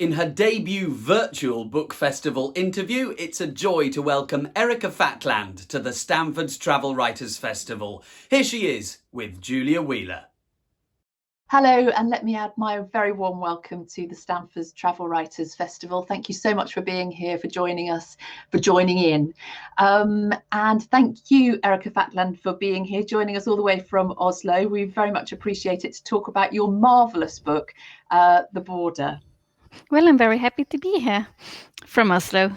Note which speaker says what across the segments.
Speaker 1: In her debut virtual book festival interview, it's a joy to welcome Erika Fatland to the Stanfords Travel Writers Festival. Here she is with Julia Wheeler.
Speaker 2: Hello, and let me add my very warm welcome to the Stanfords Travel Writers Festival. Thank you so much for being here, for joining us, for joining in. And thank you, Erika Fatland, for being here, joining us all the way from Oslo. We very much appreciate it to talk about your marvellous book, The Border.
Speaker 3: Well, I'm very happy to be here from Oslo.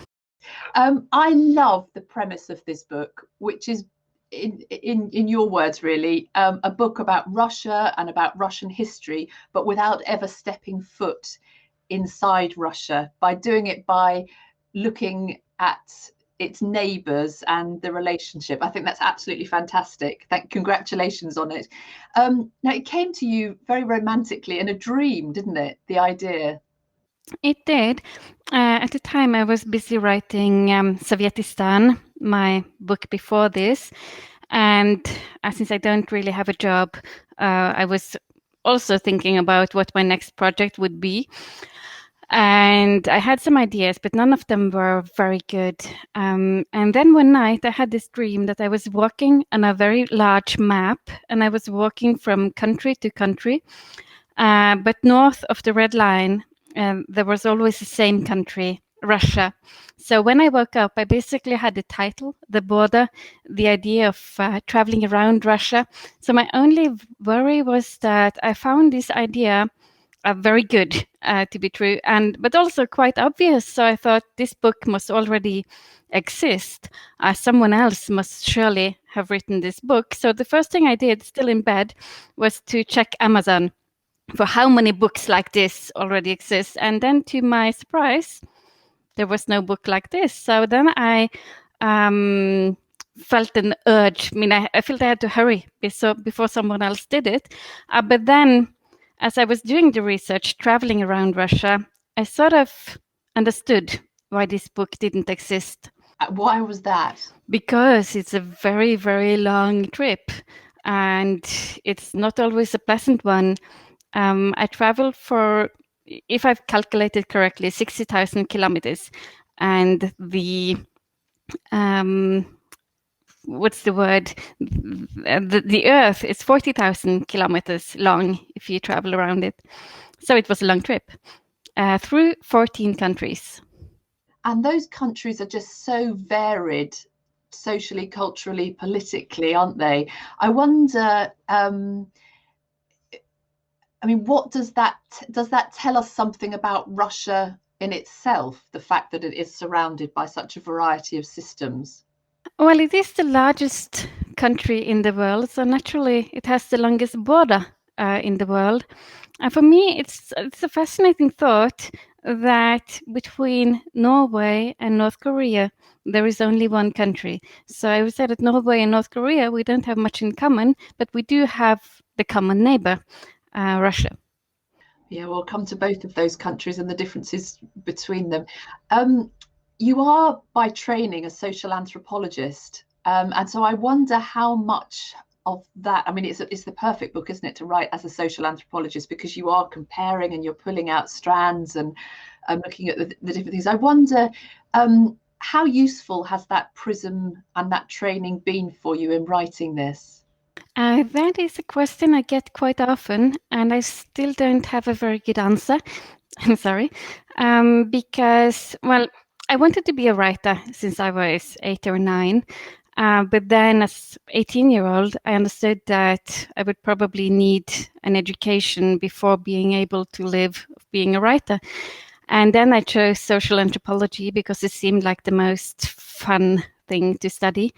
Speaker 2: I love the premise of this book, which is, in your words, really, a book about Russia and about Russian history, but without ever stepping foot inside Russia, by doing it by looking at its neighbours and the relationship. I think that's absolutely fantastic. Congratulations on it. Now, it came to you very romantically in a dream, didn't it? The idea.
Speaker 3: It did. At the time, I was busy writing Sovietistan, my book before this. And since I don't really have a job, I was also thinking about what my next project would be. And I had some ideas, but none of them were very good. And then one night I had this dream that I was walking on a very large map, and I was walking from country to country. But north of the red line, there was always the same country, Russia. So when I woke up, I basically had the title, The Border, the idea of traveling around Russia. So my only worry was that I found this idea very good to be true, but also quite obvious. So I thought this book must already exist. Someone else must surely have written this book. So the first thing I did, still in bed, was to check Amazon for how many books like this already exist. And then to my surprise, there was no book like this. So then I felt an urge. I mean, I felt I had to hurry before someone else did it. But then, as I was doing the research, traveling around Russia, I sort of understood why this book didn't exist.
Speaker 2: Why was that?
Speaker 3: Because it's a very, very long trip, and it's not always a pleasant one. I traveled for, if I've calculated correctly, 60,000 kilometers. And the, what's the word? The Earth is 40,000 kilometers long if you travel around it. So it was a long trip through 14 countries.
Speaker 2: And those countries are just so varied, socially, culturally, politically, aren't they? I wonder, what does that tell us something about Russia in itself, the fact that it is surrounded by such a variety of systems?
Speaker 3: Well, it is the largest country in the world, so naturally it has the longest border in the world. And for me, it's a fascinating thought that between Norway and North Korea, there is only one country. So I would say that Norway and North Korea, we don't have much in common, but we do have the common neighbor, Russia.
Speaker 2: Yeah, we'll come to both of those countries and the differences between them. You are by training a social anthropologist, and so I wonder how much of that, it's the perfect book, isn't it, to write as a social anthropologist, because you are comparing and you're pulling out strands and looking at the different things. I wonder how useful has that prism and that training been for you in writing this?
Speaker 3: That is a question I get quite often, and I still don't have a very good answer. I'm sorry, because, well, I wanted to be a writer since I was 8 or 9, but then as 18-year-old, I understood that I would probably need an education before being able to live being a writer. And then I chose social anthropology because it seemed like the most fun thing to study.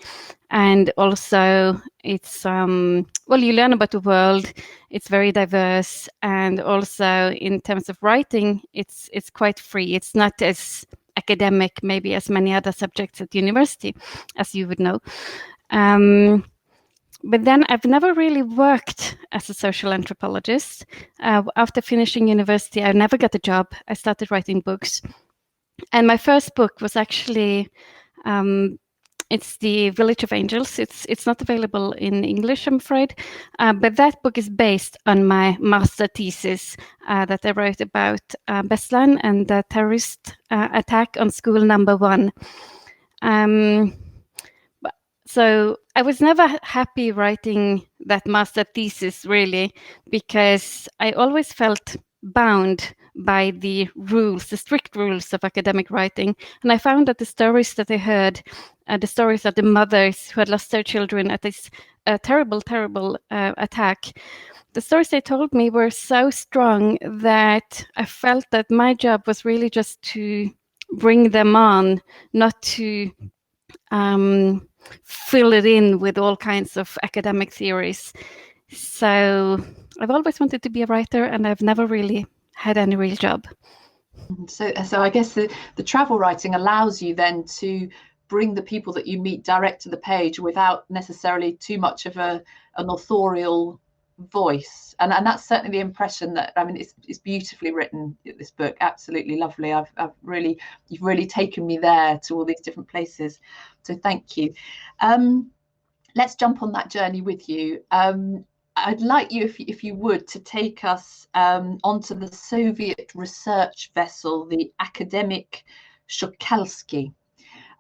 Speaker 3: And also it's, you learn about the world, it's very diverse. And also in terms of writing, it's quite free. It's not as academic, maybe as many other subjects at university, as you would know. But then I've never really worked as a social anthropologist. After finishing university, I never got a job. I started writing books. And my first book was actually It's The Village of Angels. It's not available in English, I'm afraid, but that book is based on my master thesis that I wrote about Beslan and the terrorist attack on school number 1. So I was never happy writing that master thesis, really, because I always felt bound by the rules, the strict rules of academic writing. And I found that the stories that I heard, the stories of the mothers who had lost their children at this terrible attack, the stories they told me were so strong that I felt that my job was really just to bring them on, not to fill it in with all kinds of academic theories. So I've always wanted to be a writer, and I've never really had any real job.
Speaker 2: So I guess the travel writing allows you then to bring the people that you meet direct to the page without necessarily too much of an authorial voice, and that's certainly the impression that, I mean, it's beautifully written, this book, absolutely lovely. You've really taken me there to all these different places, so thank you. Let's jump on that journey with you. I'd like you, if you would, to take us onto the Soviet research vessel, the academic Shukalsky.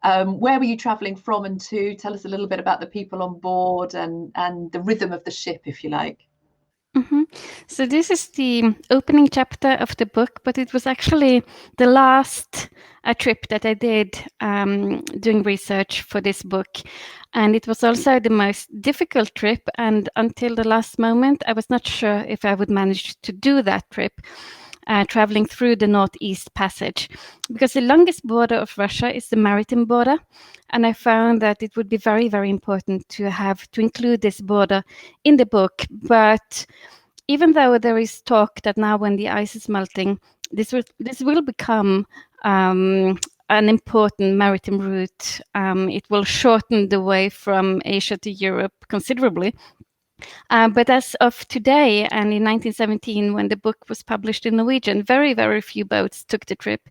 Speaker 2: Where were you traveling from and to? Tell us a little bit about the people on board and the rhythm of the ship, if you like.
Speaker 3: Mm-hmm. So this is the opening chapter of the book, but it was actually the last trip that I did doing research for this book. And it was also the most difficult trip. And until the last moment, I was not sure if I would manage to do that trip. Traveling through the Northeast Passage, because the longest border of Russia is the maritime border, and I found that it would be very, very important to include this border in the book. But even though there is talk that now, when the ice is melting, this will become an important maritime route. It will shorten the way from Asia to Europe considerably. But as of today, and in 1917, when the book was published in Norwegian, very, very few boats took the trip.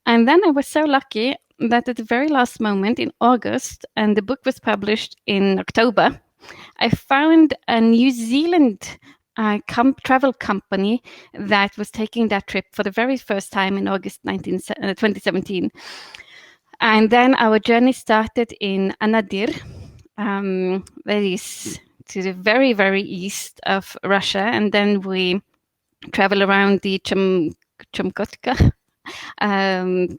Speaker 3: And then I was so lucky that at the very last moment in August, and the book was published in October, I found a New Zealand travel company that was taking that trip for the very first time in August 2017. And then our journey started in Anadyr, that is to the very, very east of Russia, and then we travel around the Chumkotka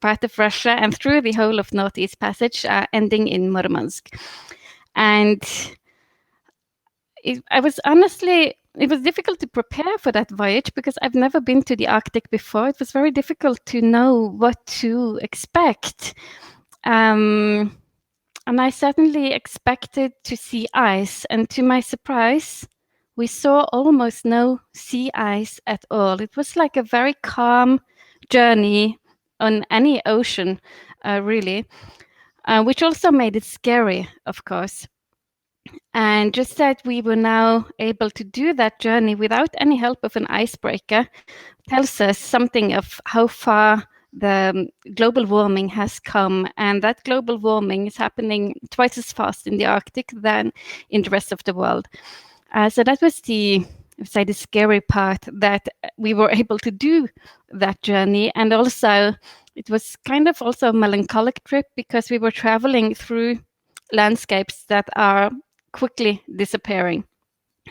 Speaker 3: part of Russia and through the whole of Northeast Passage, ending in Murmansk. And it was difficult to prepare for that voyage because I've never been to the Arctic before. It was very difficult to know what to expect. And I certainly expected to see ice, and to my surprise, we saw almost no sea ice at all. It was like a very calm journey on any ocean, really, which also made it scary, of course. And just that we were now able to do that journey without any help of an icebreaker tells us something of how far the global warming has come, and that global warming is happening twice as fast in the Arctic than in the rest of the world. So that was the scary part, that we were able to do that journey. And also it was kind of also a melancholic trip because we were traveling through landscapes that are quickly disappearing.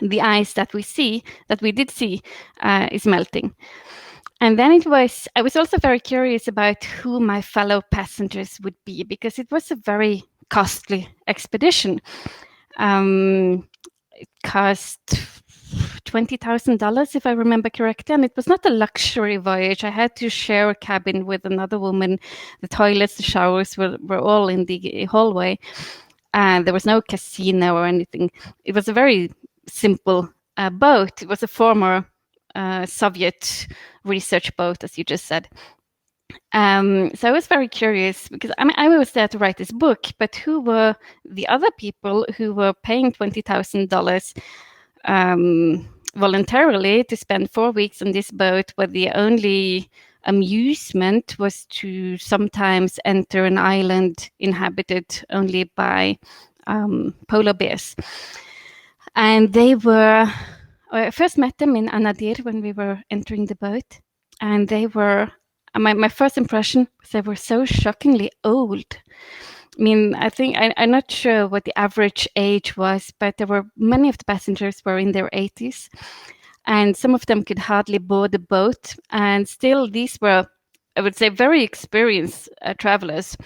Speaker 3: The ice that we did see is melting. And then I was also very curious about who my fellow passengers would be, because it was a very costly expedition. It cost $20,000, if I remember correctly, and it was not a luxury voyage. I had to share a cabin with another woman. The toilets, the showers were all in the hallway, and there was no casino or anything. It was a very simple boat. It was a former Soviet research boat, as you just said. So I was very curious because I was there to write this book, but who were the other people who were paying $20,000 voluntarily to spend 4 weeks on this boat, where the only amusement was to sometimes enter an island inhabited only by polar bears. And I first met them in Anadir when we were entering the boat. And they were, my first impression was they were so shockingly old. I mean, I'm not sure what the average age was, but many of the passengers were in their 80s, and some of them could hardly board the boat. And still, these were, I would say, very experienced travelers.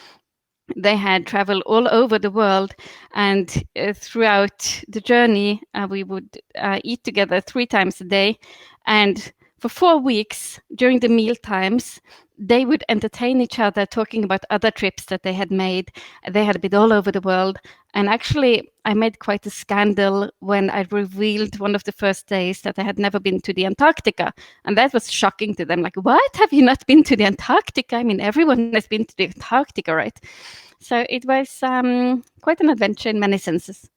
Speaker 3: They had traveled all over the world, and throughout the journey, we would eat together 3 times a day. And for 4 weeks, during the meal times, they would entertain each other talking about other trips that they had made. They had been all over the world. And actually, I made quite a scandal when I revealed one of the first days that I had never been to the Antarctica. And that was shocking to them. Like, what? Have you not been to the Antarctica? I mean, everyone has been to the Antarctica, right? So it was quite an adventure in many senses.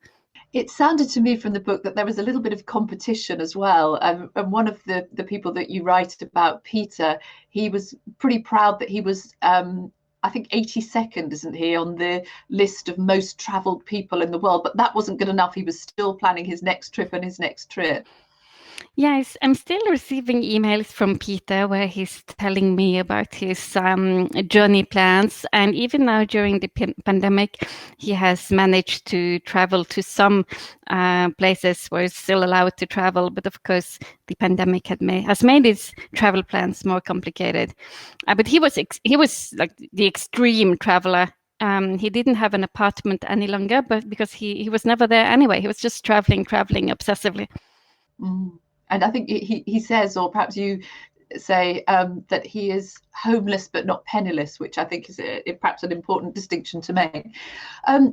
Speaker 2: It sounded to me from the book that there was a little bit of competition as well. And one of the people that you write about, Peter, he was pretty proud that he was, I think, 82nd, isn't he, on the list of most travelled people in the world. But that wasn't good enough. He was still planning his next trip and his next trip.
Speaker 3: Yes, I'm still receiving emails from Peter where he's telling me about his journey plans. And even now during the pandemic, he has managed to travel to some places where he's still allowed to travel. But of course, the pandemic has made his travel plans more complicated. But he was like the extreme traveler. He didn't have an apartment any longer, but because he was never there anyway. He was just traveling obsessively.
Speaker 2: Mm. And I think he says, or perhaps you say, that he is homeless but not penniless, which I think is perhaps an important distinction to make.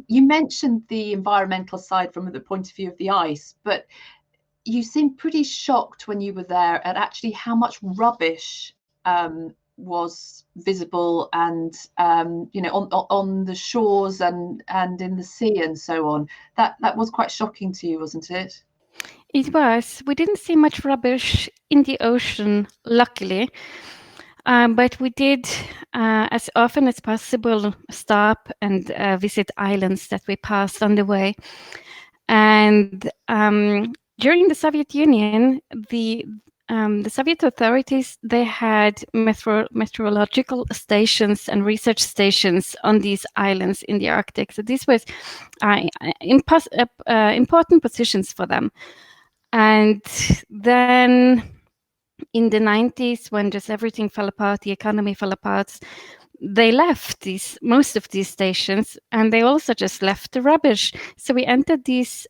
Speaker 2: You mentioned the environmental side from the point of view of the ice, but you seemed pretty shocked when you were there at actually how much rubbish was visible and on the shores and in the sea and so on. That was quite shocking to you, wasn't it?
Speaker 3: It was. We didn't see much rubbish in the ocean, luckily. But we did, as often as possible, stop and visit islands that we passed on the way. And during the Soviet Union, the Soviet authorities, they had meteorological stations and research stations on these islands in the Arctic. So these was important positions for them. And then in the 90s, when just everything fell apart, the economy fell apart, they left most of these stations, and they also just left the rubbish. So we entered these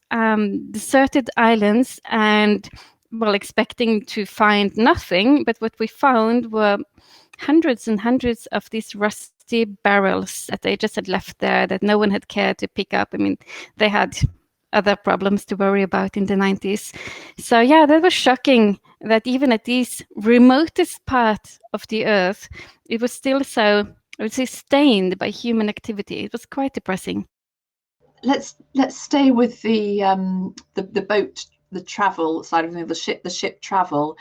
Speaker 3: deserted islands and, well, expecting to find nothing. But what we found were hundreds and hundreds of these rusty barrels that they just had left there that no one had cared to pick up. I mean, they had other problems to worry about in the 90s. So yeah, that was shocking that even at these remotest parts of the earth, it was still so, I would say, stained by human activity. It was quite depressing.
Speaker 2: Let's stay with the boat, the travel side of things, the ship travel,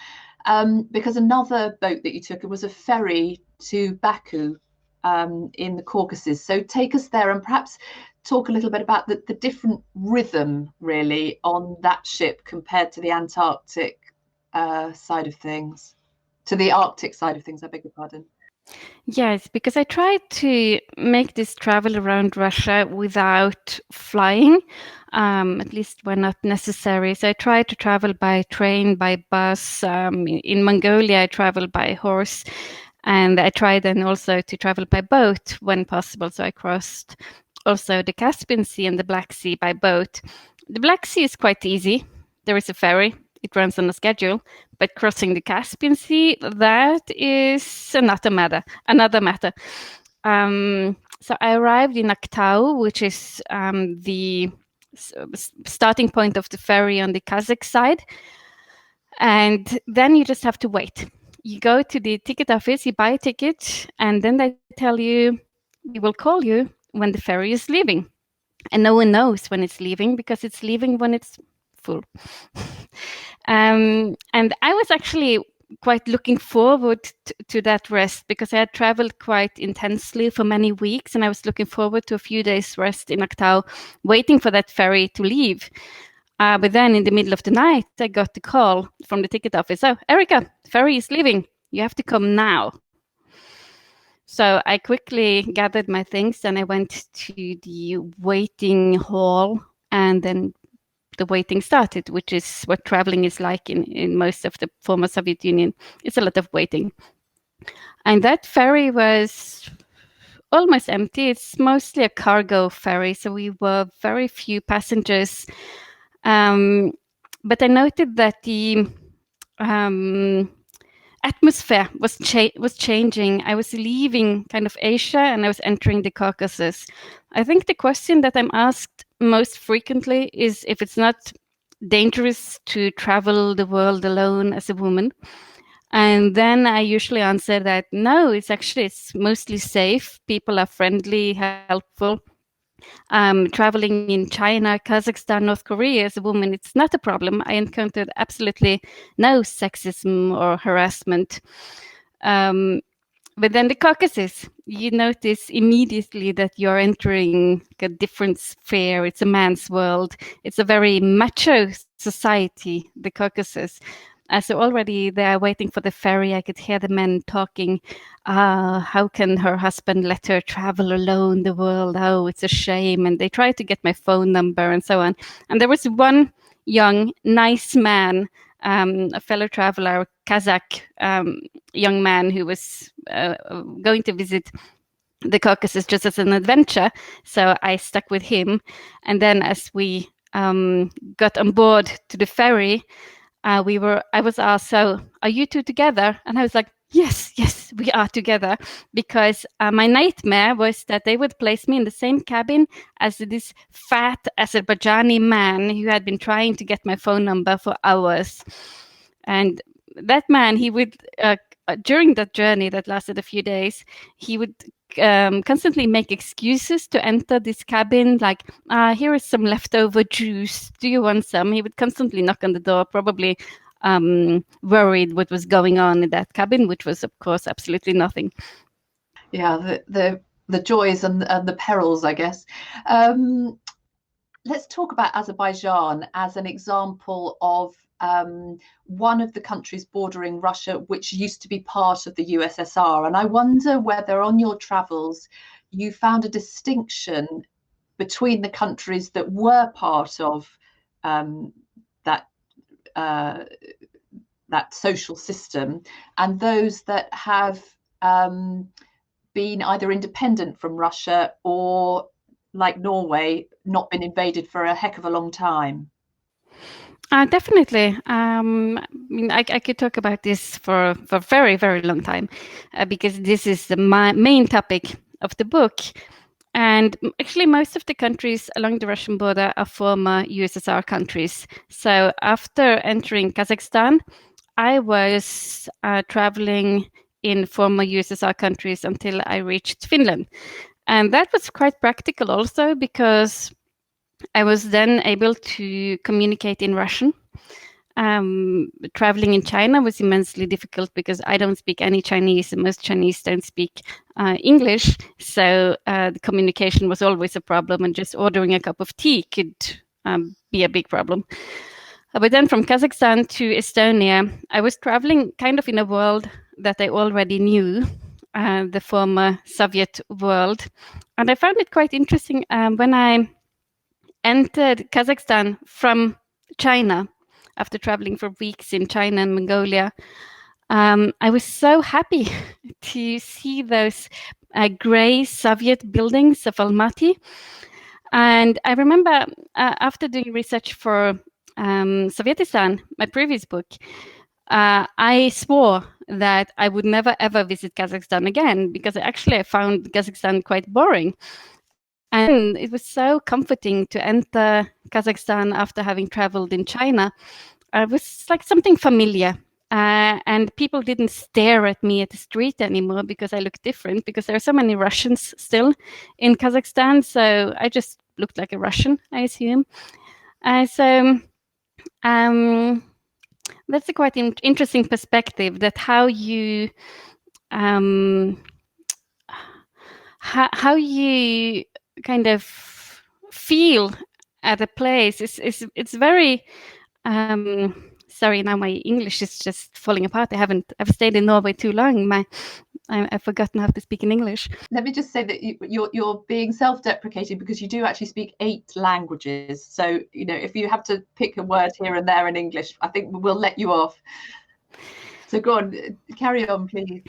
Speaker 2: because another boat that you took, it was a ferry to Baku in the Caucasus. So take us there and perhaps talk a little bit about the different rhythm really on that ship compared to the Antarctic side of things, to the Arctic side of things, I beg your pardon.
Speaker 3: Yes, because I tried to make this travel around Russia without flying, at least when not necessary. So I tried to travel by train, by bus. In Mongolia, I traveled by horse. And I tried then also to travel by boat when possible. So I crossed also the Caspian Sea and the Black Sea by boat. The Black Sea is quite easy. There is a ferry. It runs on a schedule. But crossing the Caspian Sea, that is another matter. So I arrived in Aktau, which is the starting point of the ferry on the Kazakh side. And then you just have to wait. You go to the ticket office, you buy a ticket, and then they tell you, we will call you when the ferry is leaving. And no one knows when it's leaving because it's leaving when it's full. And I was actually quite looking forward to that rest, because I had traveled quite intensely for many weeks, and I was looking forward to a few days rest in Aktau, waiting for that ferry to leave. But then in the middle of the night, I got the call from the ticket office. Oh, Erika, ferry is leaving. You have to come now. So I quickly gathered my things and I went to the waiting hall, and then the waiting started, which is what traveling is like in most of the former Soviet Union. It's a lot of waiting. And that ferry was almost empty. It's mostly a cargo ferry, so we were very few passengers. But I noted that the atmosphere was changing. I was leaving kind of Asia and I was entering the Caucasus. I think the question that I'm asked most frequently is if it's not dangerous to travel the world alone as a woman. And then I usually answer that no, it's mostly safe. People are friendly, helpful. Traveling in China, Kazakhstan, North Korea as a woman, it's not a problem. I encountered absolutely no sexism or harassment. But then the Caucasus, you notice immediately that you're entering a different sphere. It's a man's world. It's a very macho society, the Caucasus. So already they're waiting for the ferry. I could hear the men talking. How can her husband let her travel alone the world? Oh, it's a shame. And they try to get my phone number and so on. And there was one young, nice man, a fellow traveler, Kazakh young man who was going to visit the Caucasus just as an adventure. So I stuck with him. And then as we got on board to the ferry, I was asked, so are you two together? And I was like, yes, we are together. Because my nightmare was that they would place me in the same cabin as this fat Azerbaijani man who had been trying to get my phone number for hours. And that man, he would, during that journey that lasted a few days, he would constantly make excuses to enter this cabin, like, here is some leftover juice. Do you want some? He would constantly knock on the door, probably worried what was going on in that cabin, which was, of course, absolutely nothing.
Speaker 2: Yeah, the joys and the perils, I guess. Let's talk about Azerbaijan as an example of one of the countries bordering Russia, which used to be part of the USSR. And I wonder whether on your travels you found a distinction between the countries that were part of that social system and those that have been either independent from Russia or, like Norway, not been invaded for a heck of a long time.
Speaker 3: Definitely. I mean, I could talk about this for a very, very long time because this is the main topic of the book. And actually, most of the countries along the Russian border are former USSR countries. So after entering Kazakhstan, I was traveling in former USSR countries until I reached Finland. And that was quite practical also because I was then able to communicate in Russian. Traveling in China was immensely difficult because I don't speak any Chinese and most Chinese don't speak English. So the communication was always a problem, and just ordering a cup of tea could be a big problem. But then from Kazakhstan to Estonia, I was traveling kind of in a world that I already knew, the former Soviet world. And I found it quite interesting when I entered Kazakhstan from China after traveling for weeks in China and Mongolia. I was so happy to see those grey Soviet buildings of Almaty. And I remember after doing research for Sovietistan, my previous book, I swore that I would never ever visit Kazakhstan again because I found Kazakhstan quite boring. And it was so comforting to enter Kazakhstan after having traveled in China. It was like something familiar. And people didn't stare at me at the street anymore because I looked different, because there are so many Russians still in Kazakhstan. So I just looked like a Russian, I assume. that's a quite interesting perspective, that how you how you kind of feel at a place is it's very sorry, now my English is just falling apart. I've stayed in Norway too long. I've forgotten how to speak in English.
Speaker 2: Let me just say that you're being self-deprecating because you do actually speak 8 languages. So, you know, if you have to pick a word here and there in English, I think we'll let you off. So go on, carry on, please.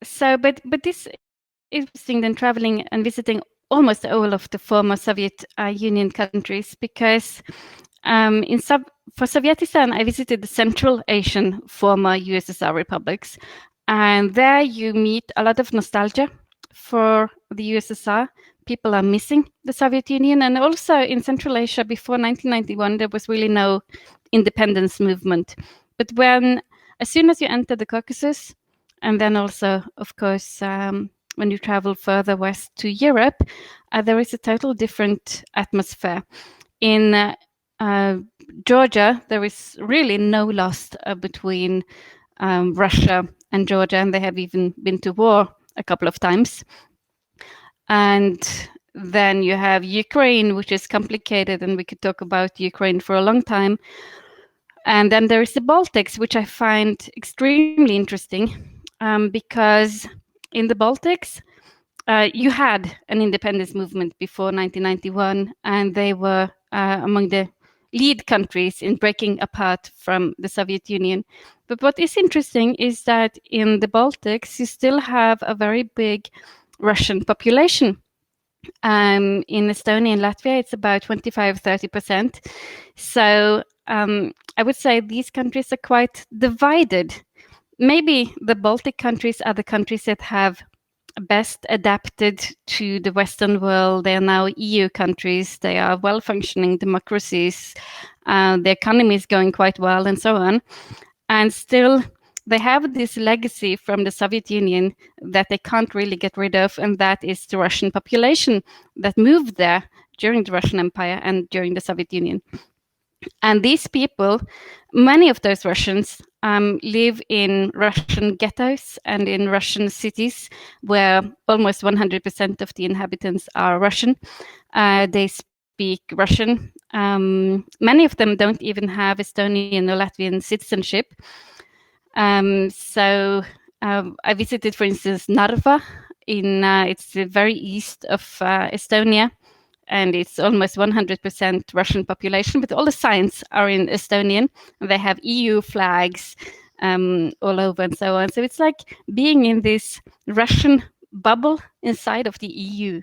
Speaker 3: So, but this is interesting than traveling and visiting almost all of the former Soviet Union countries, because for Sovietistan, I visited the Central Asian former USSR republics, and there you meet a lot of nostalgia for the USSR. People are missing the Soviet Union, and also in Central Asia before 1991, there was really no independence movement. But as soon as you enter the Caucasus, and then also, of course, when you travel further west to Europe, there is a total different atmosphere. In Georgia, there is really no loss between Russia and Georgia, and they have even been to war a couple of times. And then you have Ukraine, which is complicated, and we could talk about Ukraine for a long time. And then there is the Baltics, which I find extremely interesting, because in the Baltics, you had an independence movement before 1991, and they were among the lead countries in breaking apart from the Soviet Union. But what is interesting is that in the Baltics, you still have a very big Russian population. In Estonia and Latvia, it's about 25-30%. So I would say these countries are quite divided. Maybe the Baltic countries are the countries that have best adapted to the Western world. They are now EU countries. They are well-functioning democracies. The economy is going quite well, and so on. And still, they have this legacy from the Soviet Union that they can't really get rid of, and that is the Russian population that moved there during the Russian Empire and during the Soviet Union. And these people, many of those Russians, live in Russian ghettos and in Russian cities where almost 100% of the inhabitants are Russian. They speak Russian. Many of them don't even have Estonian or Latvian citizenship. So I visited, for instance, Narva. It's the very east of Estonia. And it's almost 100% Russian population, but all the signs are in Estonian. They have EU flags all over and so on. So it's like being in this Russian bubble inside of the EU.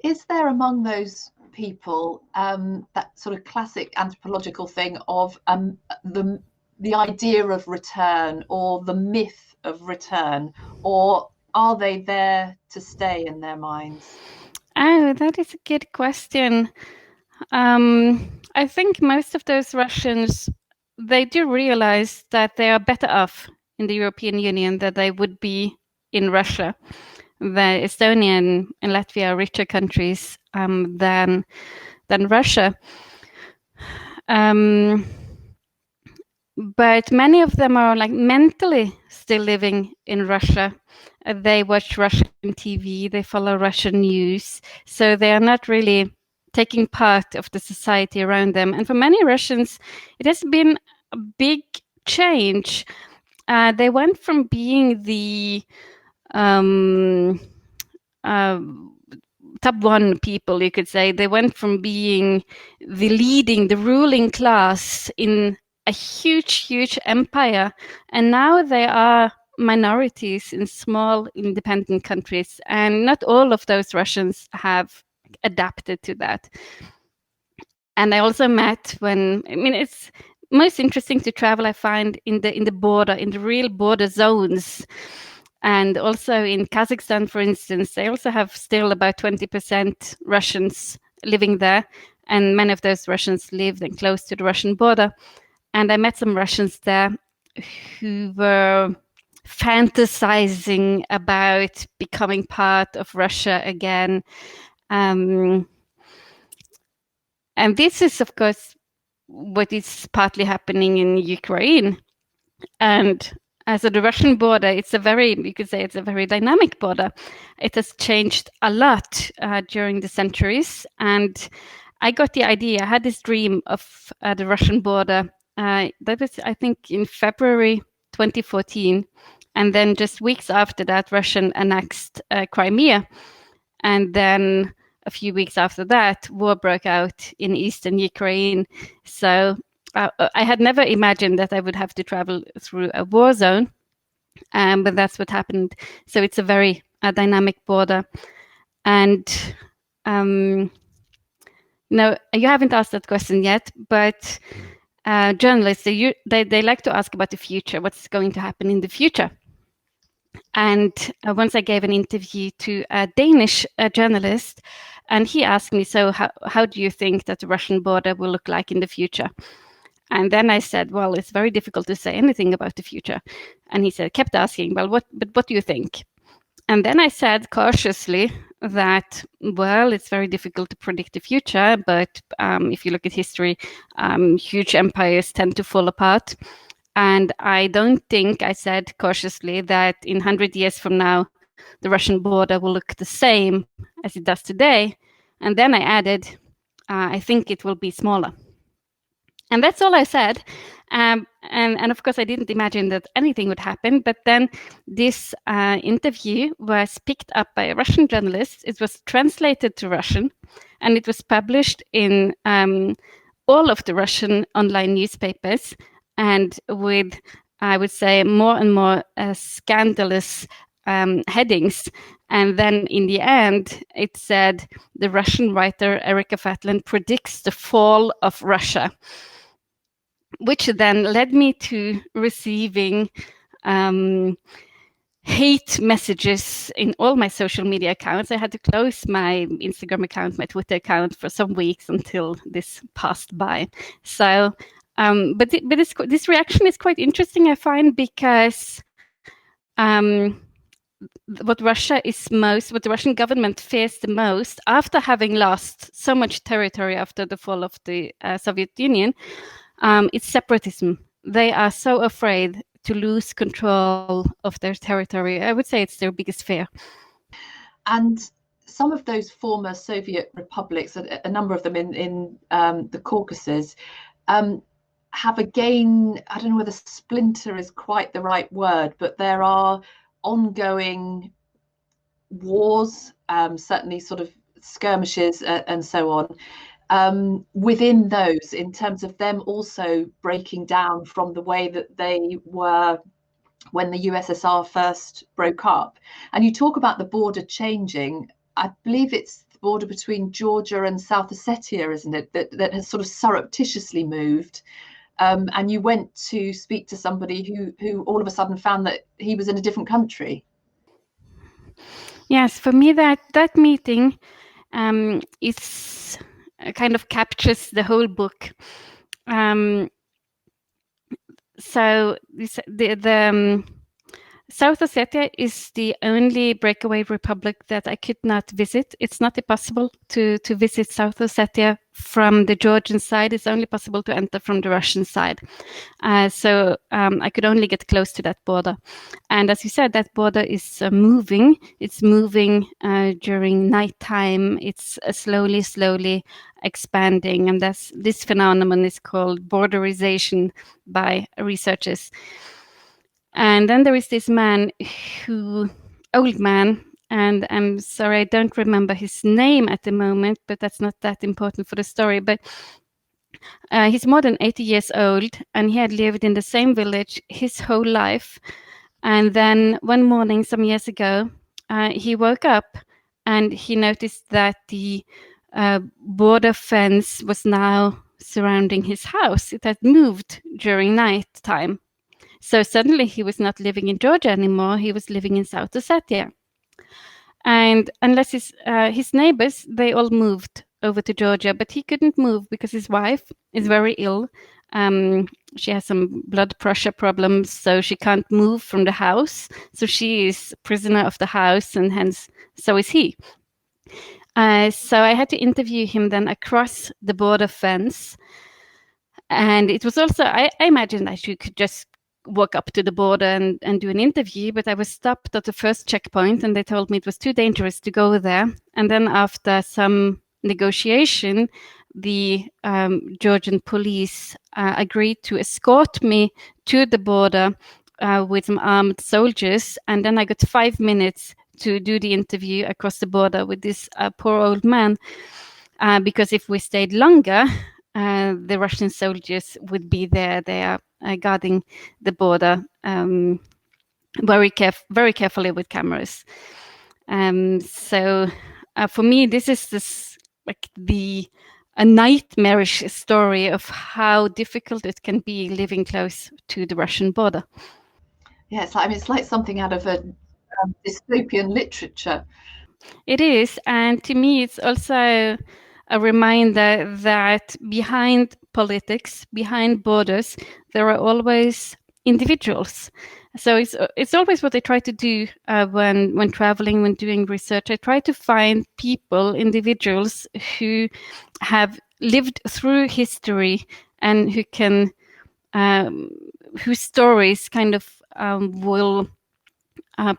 Speaker 2: Is there among those people that sort of classic anthropological thing of the idea of return, or the myth of return, or are they there to stay in their minds?
Speaker 3: Oh, that is a good question. I think most of those Russians, they do realize that they are better off in the European Union than they would be in Russia. The Estonia and Latvia are richer countries than Russia. But many of them are like mentally still living in Russia. They watch Russian TV, they follow Russian news, so they are not really taking part of the society around them. And for many Russians, it has been a big change. They went from being the top one people, you could say. They went from being the ruling class in a huge empire, and now they are minorities in small independent countries, and not all of those Russians have adapted to that. And I also met it's most interesting to travel, I find, in the real border zones. And also in Kazakhstan, for instance, they also have still about 20% Russians living there, and many of those Russians live then close to the Russian border. And I met some Russians there who were fantasizing about becoming part of Russia again. And this is, of course, what is partly happening in Ukraine. And so the Russian border, you could say it's a very dynamic border. It has changed a lot during the centuries. And I got the idea, I had this dream of the Russian border. That was, I think, in February 2014. And then just weeks after that, Russia annexed Crimea. And then a few weeks after that, war broke out in eastern Ukraine. So I had never imagined that I would have to travel through a war zone, but that's what happened. So it's a very dynamic border. And no, you haven't asked that question yet, but journalists, they like to ask about the future, what's going to happen in the future. And once I gave an interview to a Danish journalist, and he asked me, so how do you think that the Russian border will look like in the future? And then I said, well, it's very difficult to say anything about the future. And he kept asking, well, what do you think? And then I said cautiously that, well, it's very difficult to predict the future, but if you look at history, huge empires tend to fall apart. And I don't think, I said cautiously, that in 100 years from now, the Russian border will look the same as it does today. And then I added, I think it will be smaller. And that's all I said. And of course, I didn't imagine that anything would happen. But then this interview was picked up by a Russian journalist. It was translated to Russian, and it was published in all of the Russian online newspapers, and with, I would say, more and more scandalous headings. And then in the end, it said, the Russian writer Erika Fatland predicts the fall of Russia, which then led me to receiving hate messages in all my social media accounts. I had to close my Instagram account, my Twitter account for some weeks until this passed by. So, but this reaction is quite interesting, I find, because what the Russian government fears the most, after having lost so much territory after the fall of the Soviet Union, it's separatism. They are so afraid to lose control of their territory. I would say it's their biggest fear.
Speaker 2: And some of those former Soviet republics, a number of them in the Caucasus, have again, I don't know whether splinter is quite the right word, but there are ongoing wars, certainly sort of skirmishes and so on, within those, in terms of them also breaking down from the way that they were when the USSR first broke up. And you talk about the border changing. I believe it's the border between Georgia and South Ossetia, isn't it, that has sort of surreptitiously moved. And you went to speak to somebody who all of a sudden found that he was in a different country.
Speaker 3: Yes, for me that meeting is kind of captures the whole book. So the South Ossetia is the only breakaway republic that I could not visit. It's not possible to visit South Ossetia from the Georgian side. It's only possible to enter from the Russian side. So I could only get close to that border. And as you said, that border is moving. It's moving during nighttime. It's slowly expanding. And this phenomenon is called borderization by researchers. And then there is this man old man, and I'm sorry, I don't remember his name at the moment, but that's not that important for the story. But he's more than 80 years old, and he had lived in the same village his whole life. And then one morning, some years ago, he woke up and he noticed that the border fence was now surrounding his house. It had moved during night time. So suddenly he was not living in Georgia anymore. He was living in South Ossetia. And unless his neighbors, they all moved over to Georgia, but he couldn't move because his wife is very ill. She has some blood pressure problems, so she can't move from the house. So she is prisoner of the house, and hence so is he. So I had to interview him then across the border fence. And it was also, I imagined that you could just walk up to the border and do an interview, but I was stopped at the first checkpoint and they told me it was too dangerous to go there. And then after some negotiation, the Georgian police agreed to escort me to the border with some armed soldiers. And then I got 5 minutes to do the interview across the border with this poor old man. Because if we stayed longer, the Russian soldiers would be there. They are guarding the border very carefully with cameras. So for me, this is a nightmarish story of how difficult it can be living close to the Russian border.
Speaker 2: Yeah, it's like something out of a dystopian literature.
Speaker 3: It is, and to me, it's also a reminder that behind politics, behind borders, there are always individuals. So it's always what I try to do when traveling, when doing research. I try to find people, individuals who have lived through history and who can, whose stories kind of will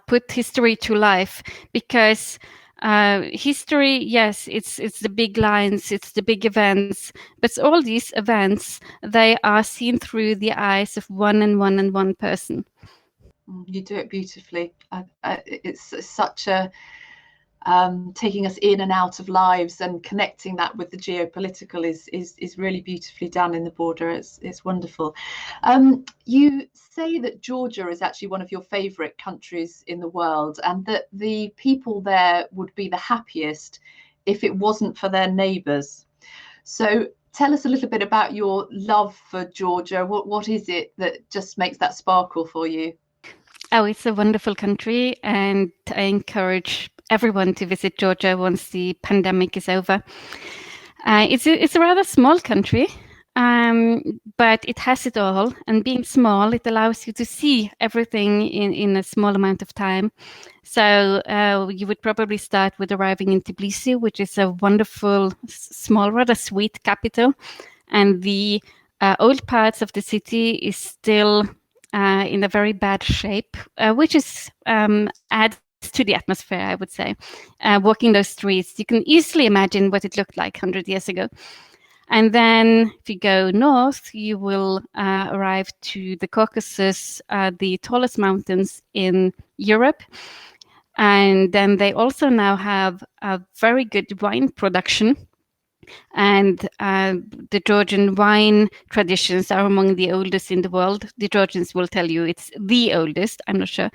Speaker 3: put history to life, because history, yes, it's the big lines, it's the big events, but all these events, they are seen through the eyes of one person.
Speaker 2: You do it beautifully. It's such a taking us in and out of lives and connecting that with the geopolitical is really beautifully done in The Border. It's wonderful. You say that Georgia is actually one of your favorite countries in the world, and that the people there would be the happiest if it wasn't for their neighbors. So tell us a little bit about your love for Georgia. What is it that just makes that sparkle for you?
Speaker 3: Oh, it's a wonderful country, and I encourage everyone to visit Georgia once the pandemic is over. It's a rather small country, but it has it all. And being small, it allows you to see everything in a small amount of time. So you would probably start with arriving in Tbilisi, which is a wonderful, small, rather sweet capital. And the old parts of the city is still in a very bad shape, which is adds to the atmosphere, I would say. Walking those streets, you can easily imagine what it looked like 100 years ago. And then if you go north, you will arrive to the Caucasus, the tallest mountains in Europe. And then they also now have a very good wine production. And the Georgian wine traditions are among the oldest in the world. The Georgians will tell you it's the oldest, I'm not sure.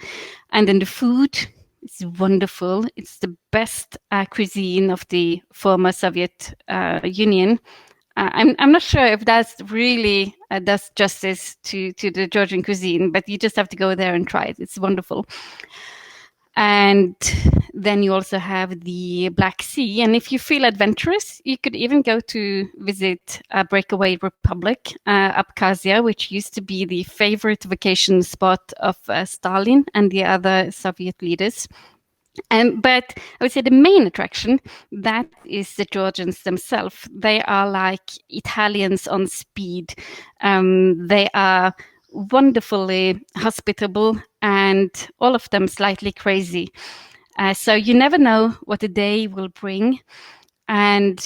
Speaker 3: And then the food is wonderful. It's the best cuisine of the former Soviet Union. I'm not sure if that's really does justice to the Georgian cuisine, but you just have to go there and try it. It's wonderful. And then you also have the Black Sea. And if you feel adventurous, you could even go to visit a breakaway republic, Abkhazia, which used to be the favorite vacation spot of Stalin and the other Soviet leaders. But I would say the main attraction, that is the Georgians themselves. They are like Italians on speed. They are wonderfully hospitable, and all of them slightly crazy. So you never know what the day will bring. And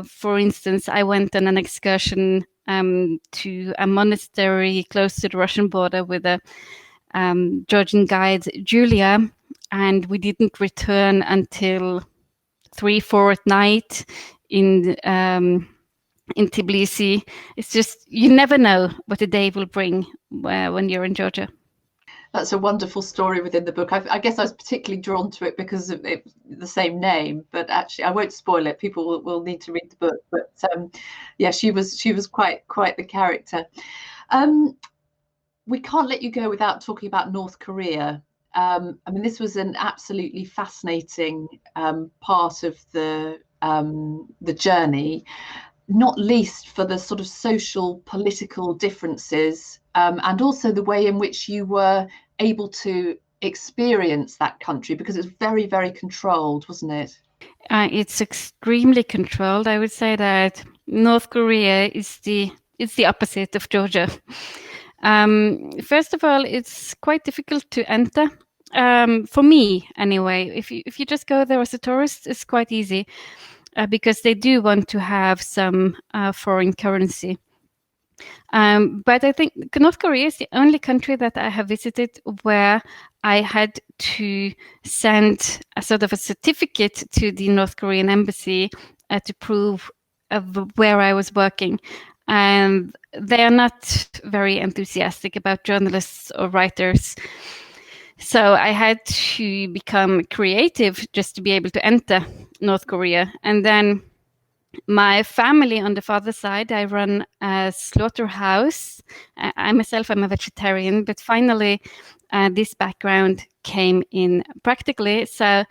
Speaker 3: for instance, I went on an excursion to a monastery close to the Russian border with a Georgian guide, Julia, and we didn't return until 3-4 at night in Tbilisi. It's just, you never know what the day will bring when you're in Georgia.
Speaker 2: That's a wonderful story within the book. I guess I was particularly drawn to it because of it, the same name, but actually I won't spoil it. People will need to read the book. But yeah, she was quite the character. We can't let you go without talking about North Korea. I mean, this was an absolutely fascinating part of the journey, not least for the sort of social, political differences, and also the way in which you were able to experience that country, because it's very, very controlled, wasn't it?
Speaker 3: It's extremely controlled. I would say that North Korea is the it's the opposite of Georgia. First of all, it's quite difficult to enter. For me, anyway. If you just go there as a tourist, it's quite easy because they do want to have some foreign currency. But I think North Korea is the only country that I have visited where I had to send a sort of a certificate to the North Korean embassy to prove where I was working. And they are not very enthusiastic about journalists or writers. So I had to become creative just to be able to enter North Korea. And then my family on the father's side, I run a slaughterhouse. I myself, I'm a vegetarian, but finally this background came in practically. So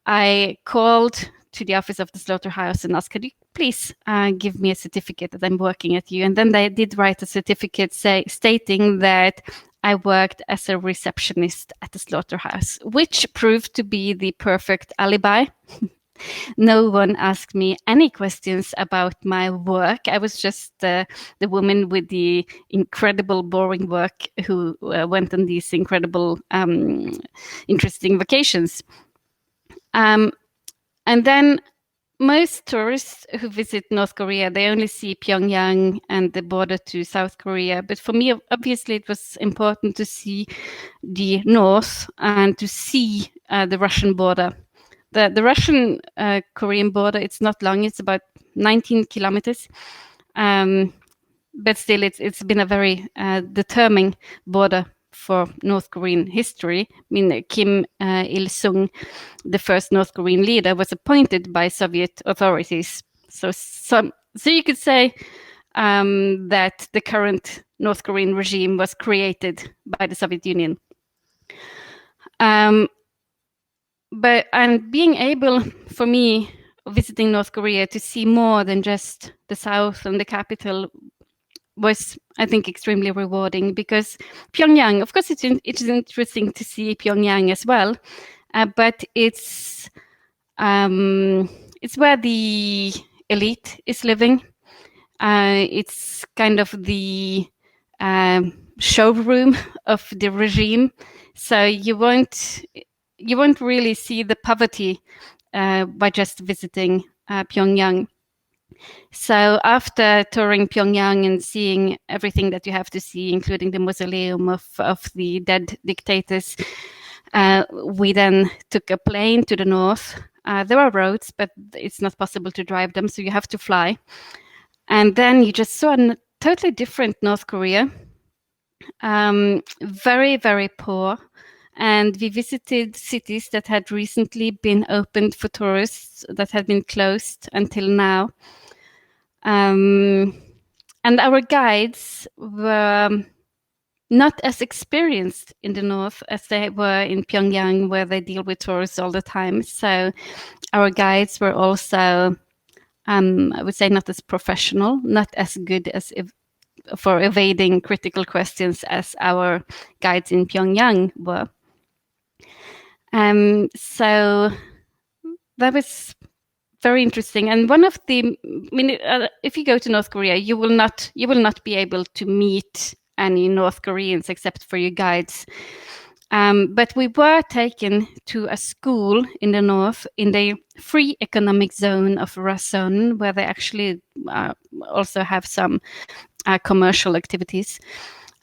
Speaker 3: I called to the office of the slaughterhouse and asked, could you please give me a certificate that I'm working at you? And then they did write a certificate stating that I worked as a receptionist at the slaughterhouse, which proved to be the perfect alibi. No one asked me any questions about my work. I was just the woman with the incredible boring work who went on these incredible, interesting vacations. And then most tourists who visit North Korea, they only see Pyongyang and the border to South Korea. But for me, obviously, it was important to see the north and to see the Russian border. The Russian Korean border, it's not long, it's about 19 kilometers. But still, it's been a very determining border for North Korean history. I mean, Kim Il-sung, the first North Korean leader, was appointed by Soviet authorities. So you could say that the current North Korean regime was created by the Soviet Union. And being able, for me, visiting North Korea, to see more than just the south and the capital was, I think, extremely rewarding, because Pyongyang, of course, it's interesting to see Pyongyang as well, but it's where the elite is living. It's kind of the showroom of the regime, so you won't really see the poverty by just visiting Pyongyang. So after touring Pyongyang and seeing everything that you have to see, including the mausoleum of the dead dictators, we then took a plane to the north. There are roads, but it's not possible to drive them, so you have to fly. And then you just saw a totally different North Korea. Very, very poor. And we visited cities that had recently been opened for tourists that had been closed until now. And our guides were not as experienced in the north as they were in Pyongyang, where they deal with tourists all the time. So our guides were also, I would say, not as professional, not as good as for evading critical questions as our guides in Pyongyang were. So that was very interesting. And one of the, if you go to North Korea, you will not be able to meet any North Koreans except for your guides. But we were taken to a school in the north, in the free economic zone of Rason, where they actually also have some commercial activities.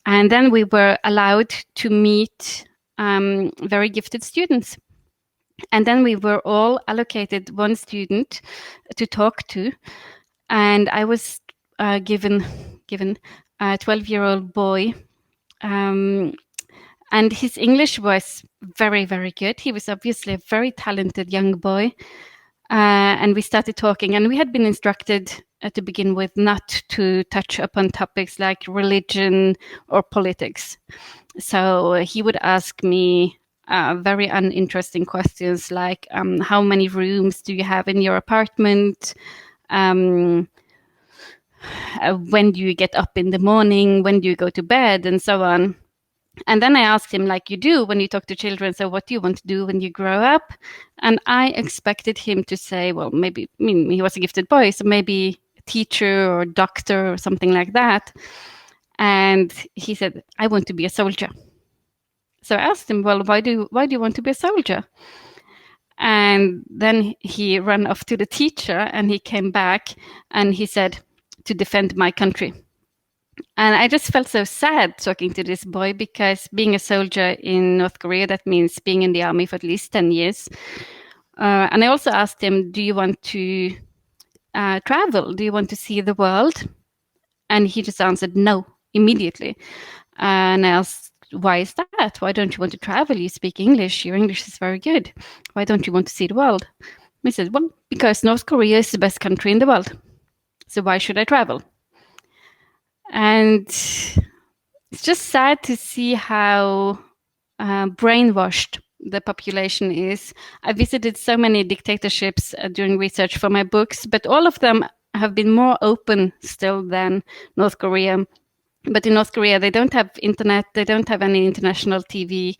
Speaker 3: And then we were allowed to meet very gifted students. And then we were all allocated one student to talk to. And I was given a 12-year-old boy. And his English was very, very good. He was obviously a very talented young boy. And we started talking. And we had been instructed to begin with not to touch upon topics like religion or politics. So he would ask me very uninteresting questions like, how many rooms do you have in your apartment? When do you get up in the morning? When do you go to bed? And so on. And then I asked him, like you do when you talk to children, so what do you want to do when you grow up? And I expected him to say, well, maybe, he was a gifted boy, so maybe teacher or doctor or something like that. And he said, I want to be a soldier. So I asked him, well, why do you want to be a soldier? And then he ran off to the teacher, and he came back and he said, to defend my country. And I just felt so sad talking to this boy, because being a soldier in North Korea, that means being in the army for at least 10 years. And I also asked him, do you want to travel? Do you want to see the world? And he just answered no immediately. And I asked, why is that? Why don't you want to travel? You speak English. Your English is very good. Why don't you want to see the world? He said, well, because North Korea is the best country in the world. So why should I travel? And it's just sad to see how brainwashed the population is. I visited so many dictatorships during research for my books, but all of them have been more open still than North Korea. But in North Korea, they don't have internet, they don't have any international TV.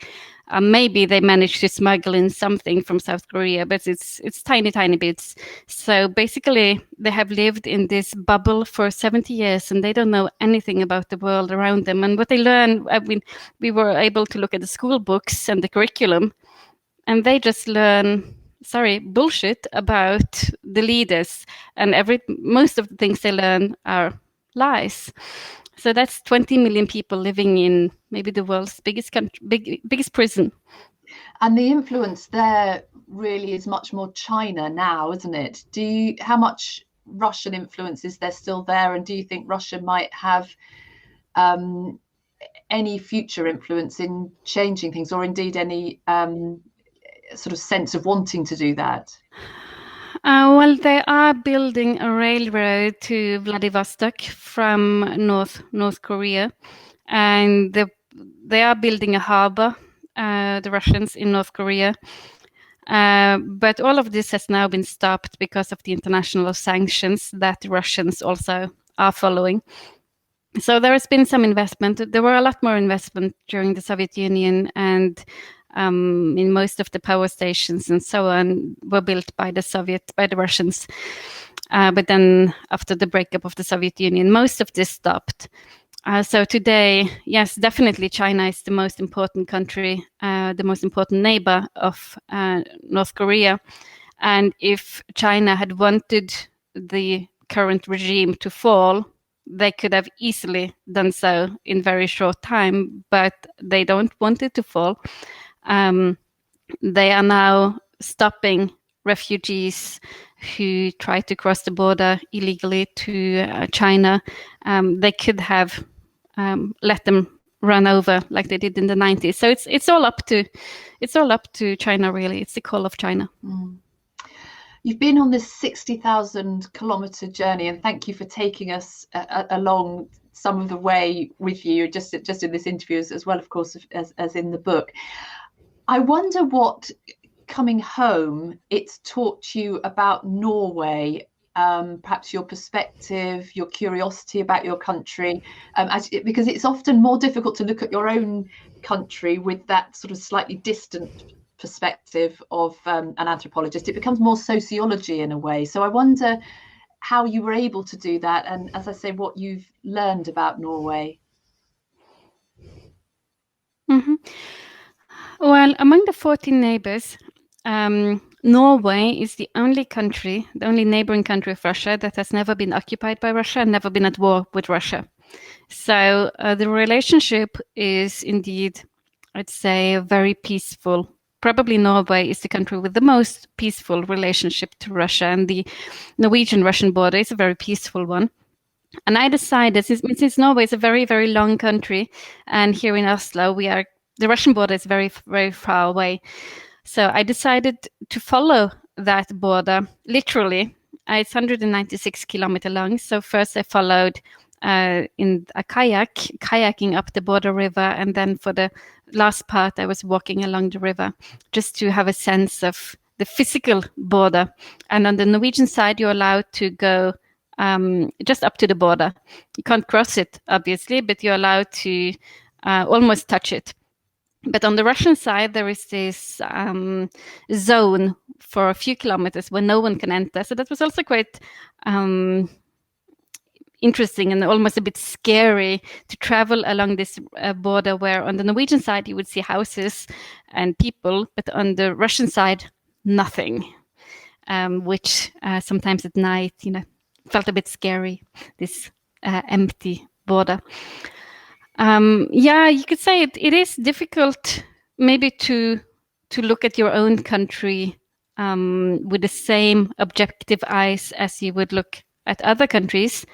Speaker 3: Maybe they managed to smuggle in something from South Korea, but it's tiny, tiny bits. So basically, they have lived in this bubble for 70 years, and they don't know anything about the world around them. And what they learn, I mean, we were able to look at the school books and the curriculum, and they just learn, bullshit about the leaders. And most of the things they learn are lies. So that's 20 million people living in maybe the world's biggest country, biggest prison.
Speaker 2: And the influence there really is much more China now, isn't it? How much Russian influence is there still there? And do you think Russia might have any future influence in changing things, or indeed any sort of sense of wanting to do that?
Speaker 3: Well, they are building a railroad to Vladivostok from North Korea, and they are building a harbor, the Russians, in North Korea. But all of this has now been stopped because of the international sanctions that the Russians also are following. So there has been some investment. There were a lot more investment during the Soviet Union, and in most of the power stations and so on were built by the Russians. But then after the breakup of the Soviet Union, most of this stopped. So today, yes, definitely China is the most important country, the most important neighbor of North Korea. And if China had wanted the current regime to fall, they could have easily done so in very short time, but they don't want it to fall. They are now stopping refugees who try to cross the border illegally to China. They could have let them run over like they did in the 90s. So it's all up to China, really. It's the call of China.
Speaker 2: Mm. You've been on this 60,000 kilometer journey, and thank you for taking us along some of the way with you, just in this interview as well, of course, as in the book. I wonder what coming home it's taught you about Norway, perhaps your perspective, your curiosity about your country, because it's often more difficult to look at your own country with that sort of slightly distant perspective of an anthropologist. It becomes more sociology in a way. So I wonder how you were able to do that, and as I say, what you've learned about Norway.
Speaker 3: Mm-hmm. Well, among the 14 neighbors, Norway is the only neighboring country of Russia that has never been occupied by Russia and never been at war with Russia. So the relationship is indeed, I'd say, very peaceful. Probably Norway is the country with the most peaceful relationship to Russia, and the Norwegian-Russian border is a very peaceful one. And I decided, since Norway is a very, very long country, and here in Oslo, the Russian border is very, very far away. So I decided to follow that border, literally. It's 196 kilometers long. So first I followed in a kayaking up the border river. And then for the last part, I was walking along the river just to have a sense of the physical border. And on the Norwegian side, you're allowed to go just up to the border. You can't cross it, obviously, but you're allowed to almost touch it. But on the Russian side, there is this zone for a few kilometers where no one can enter. So that was also quite interesting and almost a bit scary to travel along this border, where on the Norwegian side you would see houses and people, but on the Russian side, nothing. Which sometimes at night, felt a bit scary, this empty border. You could say it is difficult maybe to look at your own country with the same objective eyes as you would look at other countries.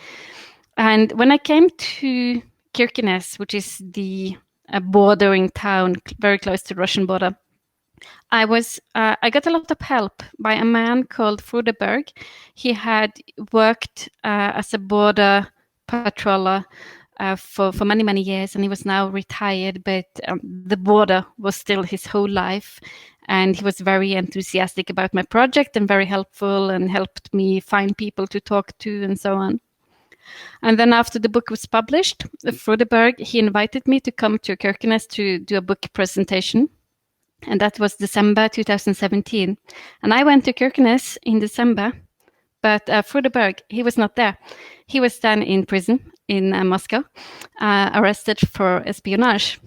Speaker 3: And when I came to Kirkenes, which is the bordering town very close to the Russian border, I got a lot of help by a man called Frudeberg. He had worked as a border patroller for many, many years, and he was now retired, but the border was still his whole life. And he was very enthusiastic about my project and very helpful, and helped me find people to talk to and so on. And then after the book was published, Frudeberg, he invited me to come to Kirkenes to do a book presentation. And that was December 2017. And I went to Kirkenes in December, but Frudeberg, he was not there. He was then in prison in Moscow, arrested for espionage.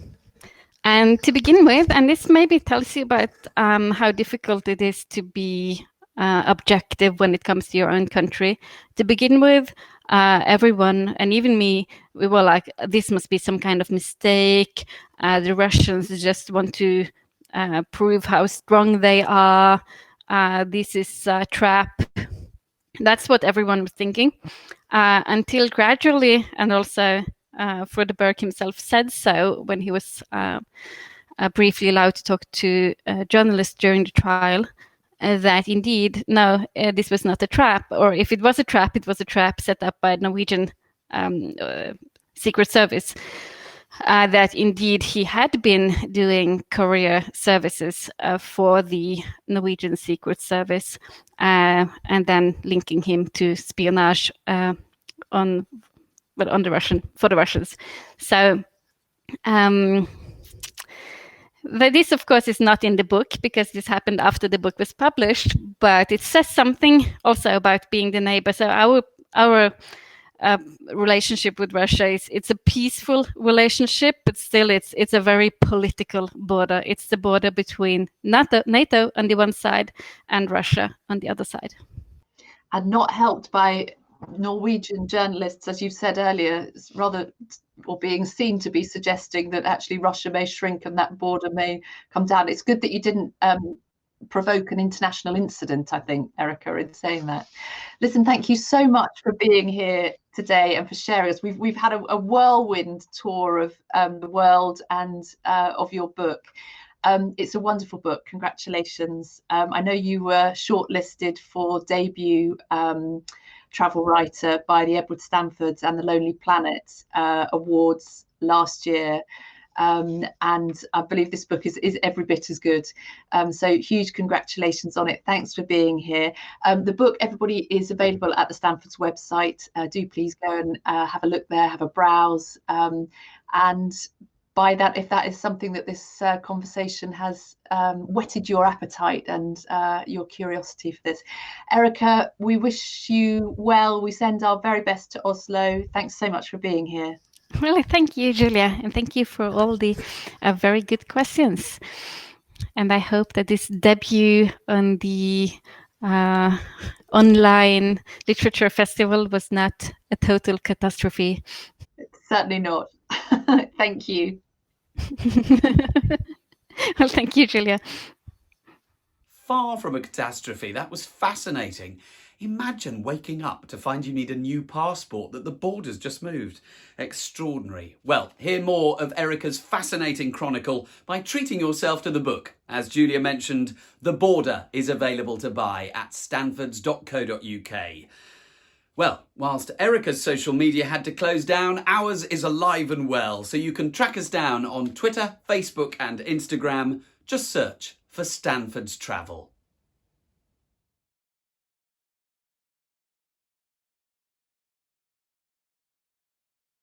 Speaker 3: And to begin with, and this maybe tells you about how difficult it is to be objective when it comes to your own country. To begin with, everyone, and even me, we were like, this must be some kind of mistake. The Russians just want to prove how strong they are. This is a trap. That's what everyone was thinking, until gradually, and also Frudeberg himself said so when he was briefly allowed to talk to journalists during the trial, that indeed, no, this was not a trap, or if it was a trap, it was a trap set up by Norwegian Secret Service. That indeed he had been doing courier services for the Norwegian Secret Service, and then linking him to espionage for the Russians. So this, of course, is not in the book because this happened after the book was published, but it says something also about being the neighbor. So our relationship with Russia it's a peaceful relationship, but still it's a very political border. It's the border between NATO on the one side and Russia on the other side.
Speaker 2: And not helped by Norwegian journalists, as you said earlier, rather, or being seen to be suggesting that actually Russia may shrink and that border may come down. It's good that you didn't provoke an international incident, I think, Erika, in saying that. Listen, thank you so much for being here today and for sharing us. We've had a whirlwind tour of the world and of your book. It's a wonderful book. Congratulations. I know you were shortlisted for debut travel writer by the Edward Stanfords and the Lonely Planet awards last year. And I believe this book is every bit as good. So huge congratulations on it. Thanks for being here. The book, everybody, is available at the Stanfords website. Do please go and have a look there, have a browse. And by that, if that is something that this conversation has whetted your appetite and your curiosity for this. Erika, we wish you well. We send our very best to Oslo. Thanks so much for being here.
Speaker 3: Well, thank you, Julia, and thank you for all the very good questions. And I hope that this debut on the online literature festival was not a total catastrophe.
Speaker 2: Certainly not. Thank you.
Speaker 3: Well, thank you, Julia.
Speaker 1: Far from a catastrophe. That was fascinating. Imagine waking up to find you need a new passport, that the border's just moved. Extraordinary. Well, hear more of Erika's fascinating chronicle by treating yourself to the book. As Julia mentioned, The Border is available to buy at stanfords.co.uk. Well, whilst Erika's social media had to close down, ours is alive and well, so you can track us down on Twitter, Facebook and Instagram. Just search for Stanfords Travel.